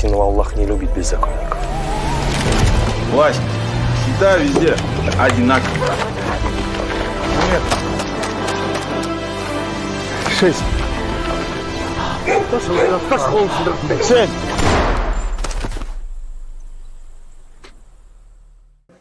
Воистину, Аллах не любит беззаконников. Власть всегда везде одинакова. Нет. 6. 7.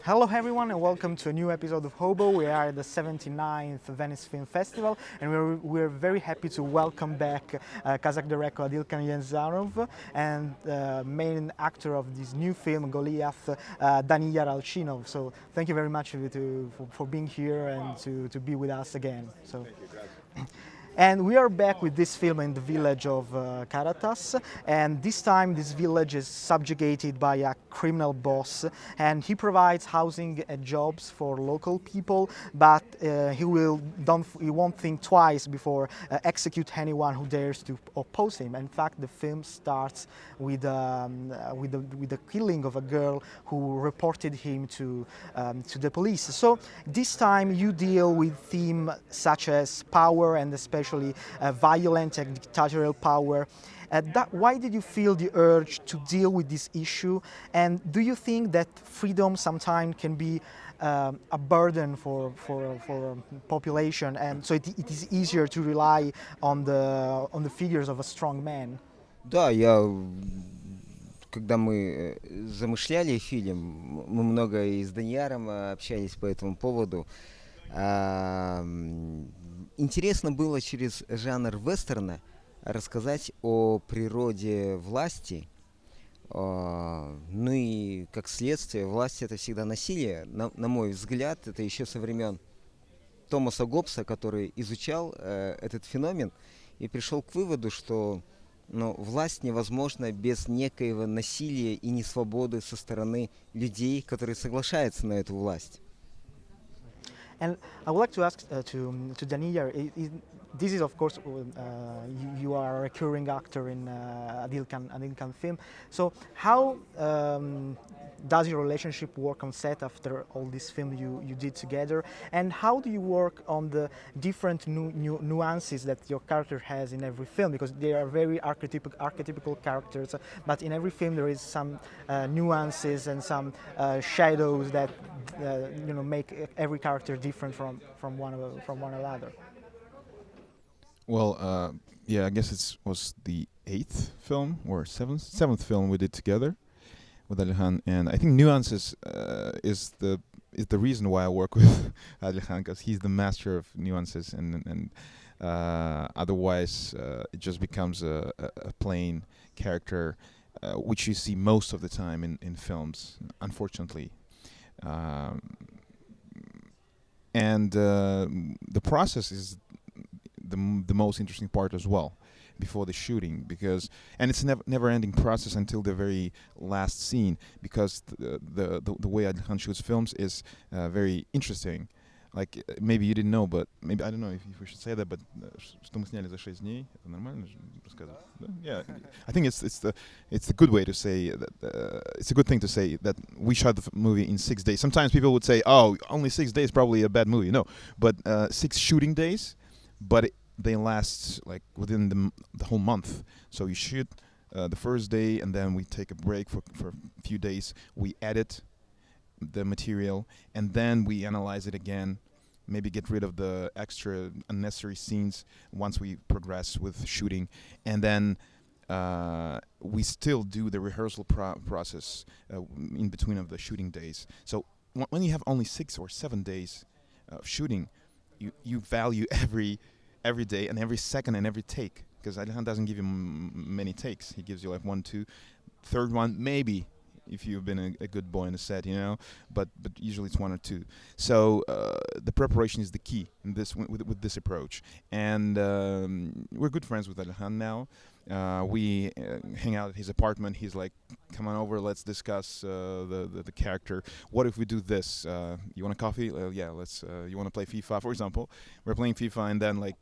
Hello everyone and welcome to a new episode of Hobo. We are at the 79th Venice Film Festival and we're very happy to welcome back Kazakh director Adilkan Yenzarov and main actor of this new film Goliath, Daniyar Alchinov. So thank you very much for being here and to be with us again. So. And we are back with this film in the village of Karatas, and this time this village is subjugated by a criminal boss, and he provides housing and jobs for local people, but he won't think twice before execute anyone who dares to oppose him. In fact, the film starts with the killing of a girl who reported him to the police. So this time you deal with themes such as power and especially violent and dictatorial power. Why did you feel the urge to deal with this issue? And do you think that freedom sometimes can be a burden for population, and so it is easier to rely on the figures of a strong man? Да, когда мы замышляли фильм, мы много и с Данияром общались по этому поводу. Интересно было через жанр вестерна рассказать о природе власти. Ну и как следствие, власть — это всегда насилие. На мой взгляд, это еще со времен Томаса Гоббса, который изучал этот феномен и пришел к выводу, что власть невозможна без некоего насилия и несвободы со стороны людей, которые соглашаются на эту власть. And I would like to ask to Daniyar, this is of course, you are a recurring actor in Adilkan film, so how does your relationship work on set after all this film you did together, and how do you work on the different nuances that your character has in every film, because they are very archetypical characters, but in every film there is some nuances and some shadows that make every character different from one another. Well, yeah, I guess it was the 8th film or 7th film we did together with Adilkan, and I think nuances is the reason why I work with Adilkan, because he's the master of nuances, and otherwise it just becomes a plain character, which you see most of the time in films, unfortunately. And the process is the most interesting part as well, before the shooting, and it's a never-ending process until the very last scene, because the way Adilkan shoots films is very interesting. Like, maybe you didn't know, but maybe, I don't know if we should say that, but что мы сняли за 6 дней, это нормально рассказывать? Yeah, I think it's a good way to say that, it's a good thing to say that we shot the movie in 6 days. Sometimes people would say, oh, only 6 days, probably a bad movie. No, but 6 shooting days, but they last like within the whole month. So you shoot the first day, and then we take a break for a few days. We edit the material, and then we analyze it again, maybe get rid of the extra unnecessary scenes once we progress with shooting, and then we still do the rehearsal process in between of the shooting days. So when you have only 6 or 7 days of shooting, you value every day and every second and every take, because Adilkan doesn't give you many takes. He gives you like 1, 2, third one maybe, if you've been a good boy on the set,꯫ But usually it's 1 or 2. So the preparation is the key in with this approach. And we're good friends with Adilkan now. We hang out at his apartment. He's like, come on over, let's discuss the character. What if we do this? You want a coffee? Yeah, let's. You want to play FIFA, for example? We're playing FIFA, and then like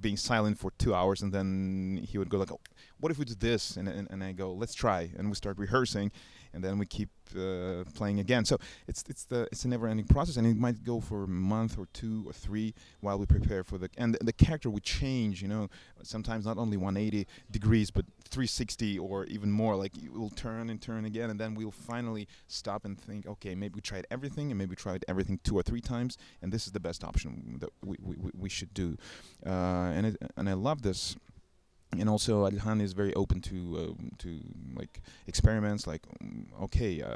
being silent for 2 hours, and then he would go like, oh, what if we do this? And I go, let's try. And we start rehearsing, and then we keep playing again. So it's a never-ending process, and it might go for a month or 2 or 3 while we prepare for the character would change. Sometimes not only 180 degrees, but 360 or even more. Like it will turn and turn again, and then we'll finally stop and think, okay, maybe we tried everything, and maybe we tried everything 2 or 3 times, and this is the best option that we should do. And I love this. And also, Adilhan is very open to like experiments. Like,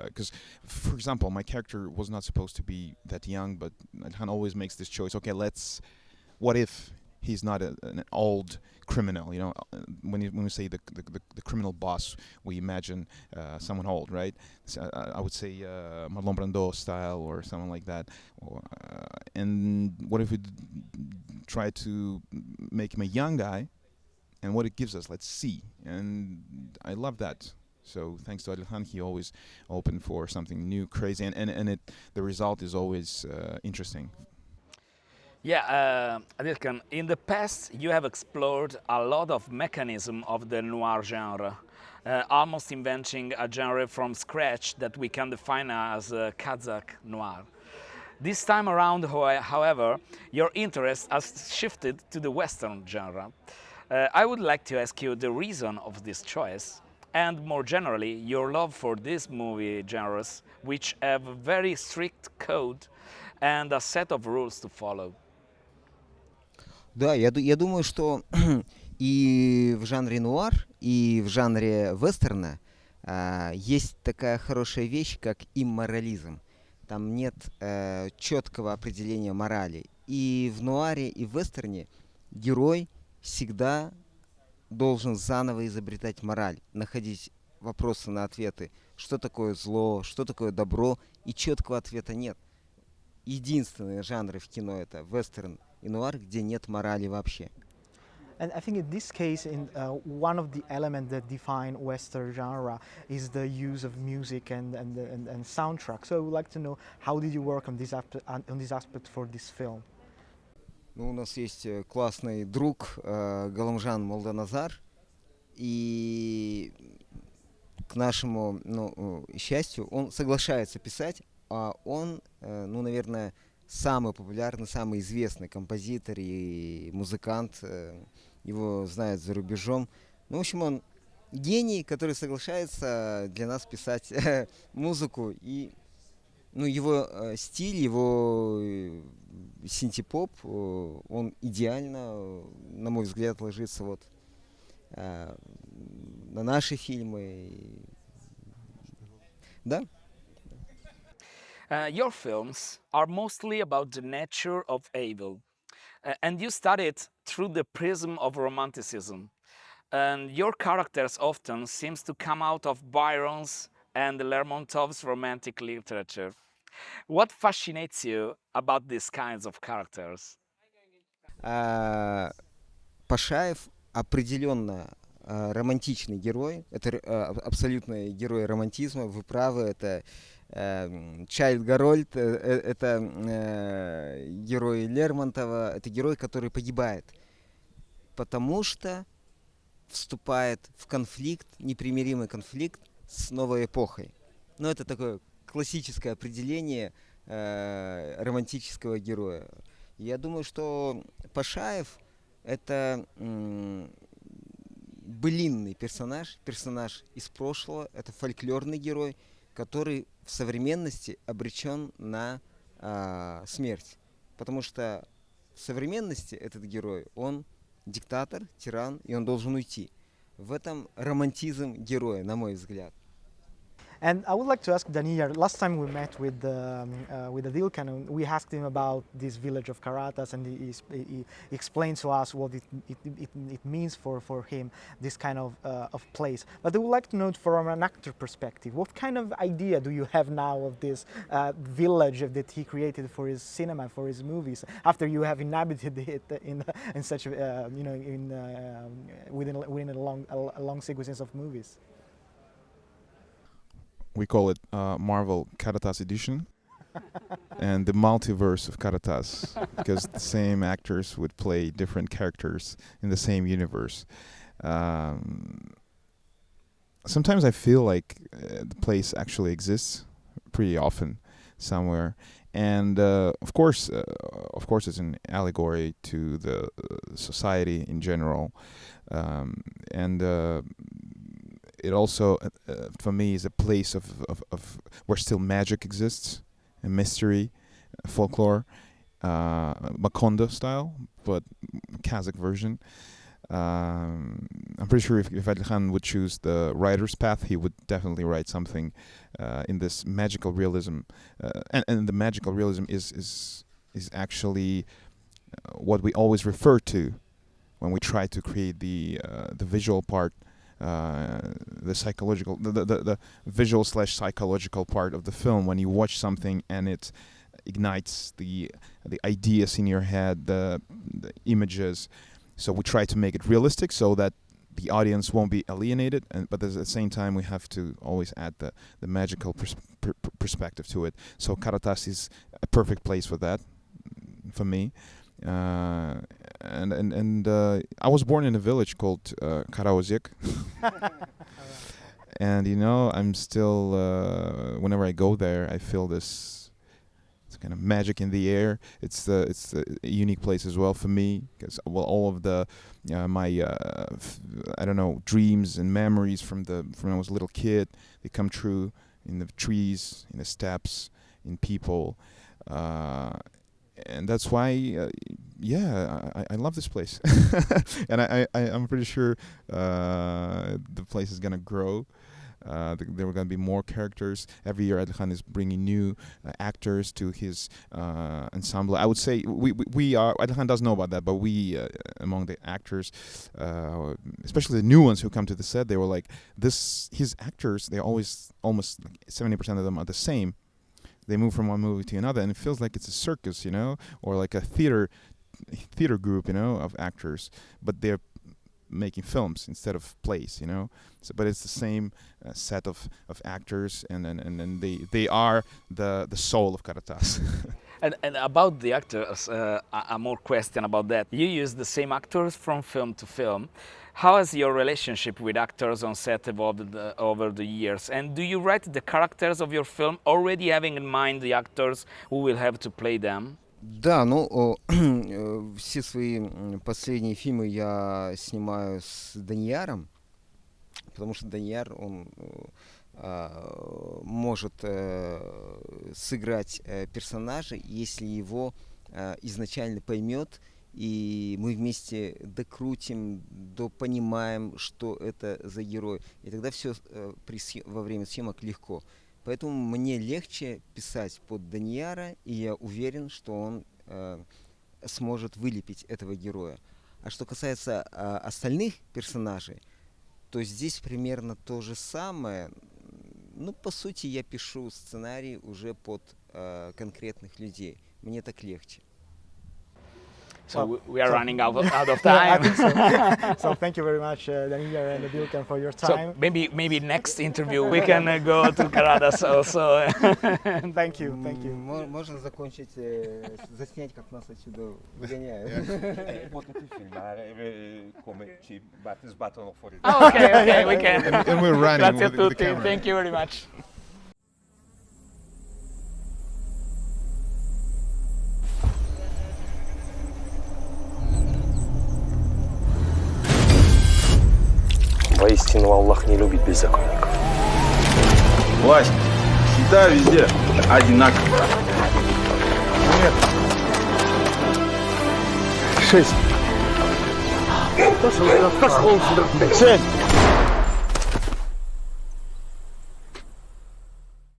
because for example, my character was not supposed to be that young, but Adilhan always makes this choice. Okay, what if he's not an old criminal? When we say the criminal boss, we imagine someone old, right? So, I would say Marlon Brando style or someone like that. And what if we try to make him a young guy? And what it gives us, let's see. And I love that. So thanks to Adilhan, he always open for something new, crazy, and the result is always interesting. Yeah, Adilkan, in the past you have explored a lot of mechanism of the noir genre, almost inventing a genre from scratch that we can define as Kazakh noir. This time around, however, your interest has shifted to the Western genre. I would like to ask you the reason of this choice, and more generally, your love for these movie genres, which have a very strict code and a set of rules to follow. Да, я думаю, что и в жанре нуар, и в жанре вестерна есть такая хорошая вещь, как имморализм. Там нет четкого определения морали. И в нуаре, и в вестерне герой всегда должен заново изобретать мораль, находить вопросы на ответы, что такое зло, что такое добро, и четкого ответа нет. Единственные жанры в кино — это вестерн и нуар, где нет морали вообще. And I think in this case, one of the elements that define Western genre is the use of music and soundtrack. So I would like to know, how did you work on this aspect for this film? Ну, у нас есть классный друг Галамжан Молданазар, и к нашему счастью он соглашается писать, а он, наверное, самый популярный, самый известный композитор и музыкант, его знают за рубежом. В общем, он гений, который соглашается для нас писать музыку, и его стиль, его синти-поп, он идеально, на мой взгляд, ложится на наши фильмы. Да. Your films are mostly about the nature of evil, and you study it through the prism of romanticism. And your characters often seems to come out of Byron's and Lermontov's romantic literature. What fascinates you about these kinds of characters? Пашаев определенно романтичный герой. Это абсолютный герой романтизма. Вы правы, это Чайлд Гарольд, это герой Лермонтова, это герой, который погибает, потому что вступает в конфликт, непримиримый конфликт с новой эпохой. Но это такое классическое определение романтического героя. Я думаю, что Пашаев — это былинный персонаж из прошлого, это фольклорный герой, который в современности обречен на смерть. Потому что в современности этот герой, он диктатор, тиран, и он должен уйти. В этом романтизм героя, на мой взгляд. And I would like to ask Daniyar, last time we met with Adilkan, we asked him about this village of Karatas, and he explained to us what it means for him, this kind of place. But I would like to know from an actor perspective, what kind of idea do you have now of this village that he created for his cinema, for his movies, after you have inhabited it in such within a long sequence of movies? We call it Marvel Karatas Edition and the multiverse of Karatas, because the same actors would play different characters in the same universe. sometimes I feel like the place actually exists pretty often somewhere, and of course, it's an allegory to the society in general, and it also, for me, is a place of where still magic exists, and mystery, folklore, Macondo style, but Kazakh version. I'm pretty sure if Adilkhan would choose the writer's path, he would definitely write something in this magical realism, and the magical realism is actually what we always refer to when we try to create the visual part, the psychological, the visual / psychological part of the film. When you watch something and it ignites the ideas in your head, the images. So we try to make it realistic so that the audience won't be alienated, but at the same time we have to always add the magical perspective to it. So Karatas is a perfect place for that, for me. And I was born in a village called Karaozyek. And I'm still, whenever I go there, I feel this kind of magic in the air. It's a unique place as well for me, because all of the my I don't know, dreams and memories from when I was a little kid, they come true in the trees, in the steppes, in people, and that's why I love this place. And I'm pretty sure the place is gonna grow. There were going to be more characters. Every year Adilkhan is bringing new actors to his ensemble. I would say we are, Adilkhan doesn't know about that, but we, among the actors, especially the new ones who come to the set, they were like, his actors, they're always, almost like 70% of them are the same. They move from one movie to another, and it feels like it's a circus, or like a theater group, of actors, but they're making films instead of plays, So, but it's the same set of actors, and they are the soul of Karatas. And about the actors, a more question about that. You use the same actors from film to film. How has your relationship with actors on set evolved over the years? And do you write the characters of your film already having in mind the actors who will have to play them? Да, все свои последние фильмы я снимаю с Данияром, потому что Данияр, он может сыграть персонажа, если его изначально поймет, и мы вместе докрутим, допонимаем, что это за герой. И тогда все во время съемок легко. Поэтому мне легче писать под Данияра, и я уверен, что он сможет вылепить этого героя. А что касается остальных персонажей, то здесь примерно то же самое. По сути, я пишу сценарий уже под конкретных людей. Мне так легче. So we are running out of time. I think so. So thank you very much, Daniyar and Adilkhan, for your time. So maybe next interview we can go to Karatas also. Thank you. Можно закончить, заснять, как нас отсюда выгоняют. Okay, we can. And we're running Grazie a with the tutti. camera. Thank you very much. Воистину, Аллах не любит беззаконников. Власть всегда везде одинаково. Нет. 6. 7.